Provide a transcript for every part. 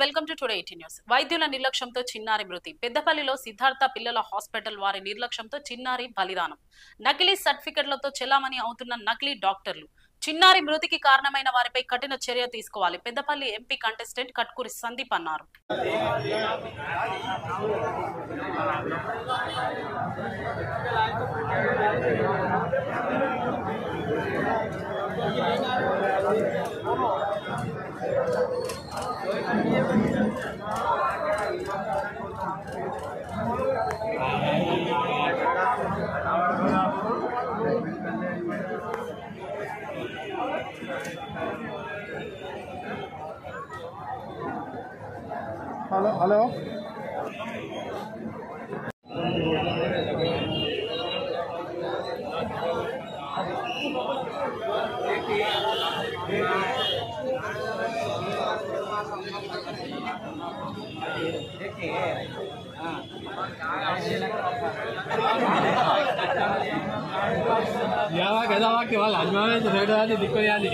Welcome to today 18 news. వైద్యుల నిర్లక్ష్యంతో చిన్నారి మృతి. పెద్దపల్లిలో సిద్ధార్థ పిల్లల హాస్పిటల్ వారి నిర్లక్ష్యంతో చిన్నారి బలిదానం. నకిలీ సర్టిఫికెట్లతో చెలామణి అవుతున్న నకిలీ డాక్టర్లు. చిన్నారి మృతికి కారణమైన వారిపై కఠిన చర్య తీసుకోవాలి. పెద్దపల్లి ఎంపీ కంటెస్టెంట్ కట్కూరి సందీప్ అన్నారు. Hello que vale, animalmente se ve de discoteca.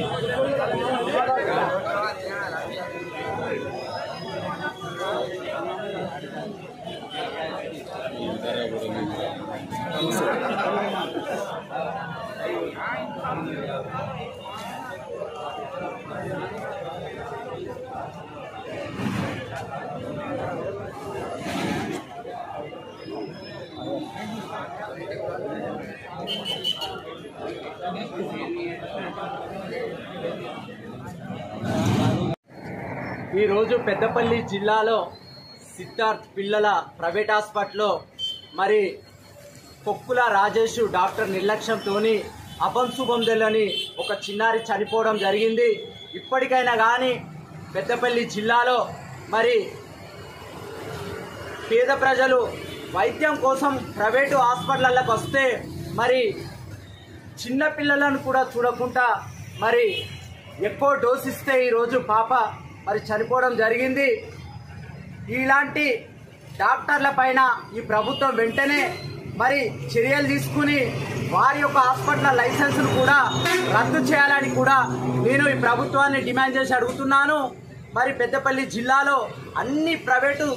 ఈ రోజు పెద్దపల్లి జిల్లాలో సిద్ధార్థ్ పిల్లల ప్రైవేట్ హాస్పిటల్లో మరి కొక్కుల రాజేష్ డాక్టర్ నిర్లక్ష్యంతోని అపంశుభం తెలియని ఒక చిన్నారి చనిపోవడం జరిగింది. ఇప్పటికైనా కానీ పెద్దపల్లి జిల్లాలో మరి పేద ప్రజలు వైద్యం కోసం ప్రైవేటు హాస్పిటళ్ళకు వస్తే మరి చిన్న పిల్లలను కూడా చూడకుండా మరి ఎక్కువ డోస్ ఇస్తే ఈరోజు పాప మరి చనిపోవడం జరిగింది. ఇలాంటి డాక్టర్ల పైన ఈ ప్రభుత్వం వెంటనే మరి చర్యలు తీసుకుని వారి యొక్క హాస్పిటల్ లైసెన్సులు కూడా రద్దు చేయాలని కూడా నేను ఈ ప్రభుత్వాన్ని డిమాండ్ చేసి అడుగుతున్నాను. మరి పెద్దపల్లి జిల్లాలో అన్ని ప్రైవేటు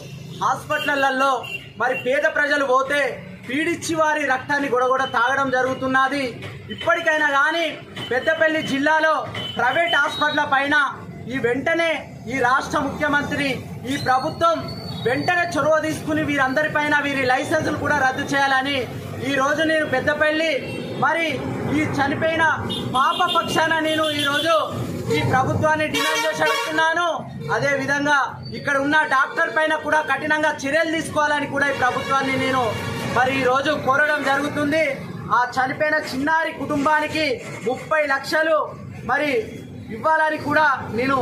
హాస్పిటళ్లలో మరి పేద ప్రజలు పోతే పీడిచ్చి వారి రక్తాన్ని గొడగొడ తాగడం జరుగుతున్నది. ఇప్పటికైనా కానీ పెద్దపల్లి జిల్లాలో ప్రైవేట్ హాస్పిటల్ పైన ఈ వెంటనే ఈ రాష్ట్ర ముఖ్యమంత్రి ఈ ప్రభుత్వం వెంటనే చొరవ తీసుకుని వీరందరిపైన వీరి లైసెన్సులు కూడా రద్దు చేయాలని ఈ రోజు నేను పెద్దపల్లి మరి ఈ చనిపోయిన పాప పక్షాన నేను ఈరోజు ఈ ప్రభుత్వాన్ని డిమాండ్ చేసి అడుగుతున్నాను. అదే విధంగా ఇక్కడ ఉన్న డాక్టర్ పైన కూడా కఠినంగా చర్యలు తీసుకోవాలని కూడా ఈ ప్రభుత్వాన్ని నేను మరి ఈరోజు కోరడం జరుగుతుంది. ఆ చనిపోయిన చిన్నారి కుటుంబానికి 30 లక్షలు మరి ఇవ్వాలని కూడా నేను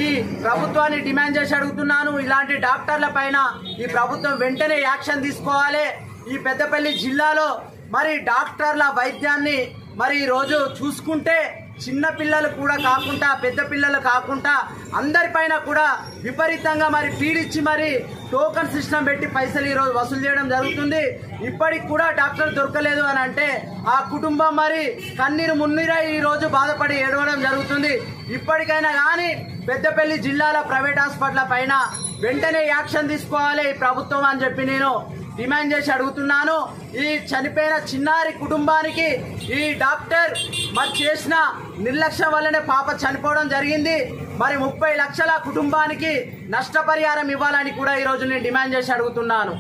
ఈ ప్రభుత్వాన్ని డిమాండ్ చేసి అడుగుతున్నాను. ఇలాంటి డాక్టర్ల పైన ఈ ప్రభుత్వం వెంటనే యాక్షన్ తీసుకోవాలి. ఈ పెద్దపల్లి జిల్లాలో మరి డాక్టర్ల వైద్యాన్ని మరి ఈరోజు చూసుకుంటే చిన్న పిల్లలు కూడా కాకుండా పెద్ద పిల్లలు కాకుండా అందరిపైన కూడా విపరీతంగా మరి పీడిచ్చి మరి టోకన్ సిస్టమ్ పెట్టి పైసలు ఈరోజు వసూలు చేయడం జరుగుతుంది. ఇప్పటికి కూడా డాక్టర్ దొరకలేదు అని అంటే ఆ కుటుంబం మరి కన్నీరు మున్నీరై ఈరోజు బాధపడి ఏడవడం జరుగుతుంది. ఇప్పటికైనా కానీ పెద్దపల్లి జిల్లాల ప్రైవేట్ హాస్పిటల్ పైన వెంటనే యాక్షన్ తీసుకోవాలి ఈ ప్రభుత్వం అని చెప్పి నేను డిమాండ్ చేసి అడుగుతున్నాను. ఈ చనిపోయిన చిన్నారి కుటుంబానికి ఈ డాక్టర్ మరి చేసిన నిర్లక్ష్యం వల్లనే పాప చనిపోవడం జరిగింది. మరి 30 లక్షల కుటుంబానికి నష్టపరిహారం ఇవ్వాలని కూడా ఈరోజు నేను డిమాండ్ చేసి అడుగుతున్నాను.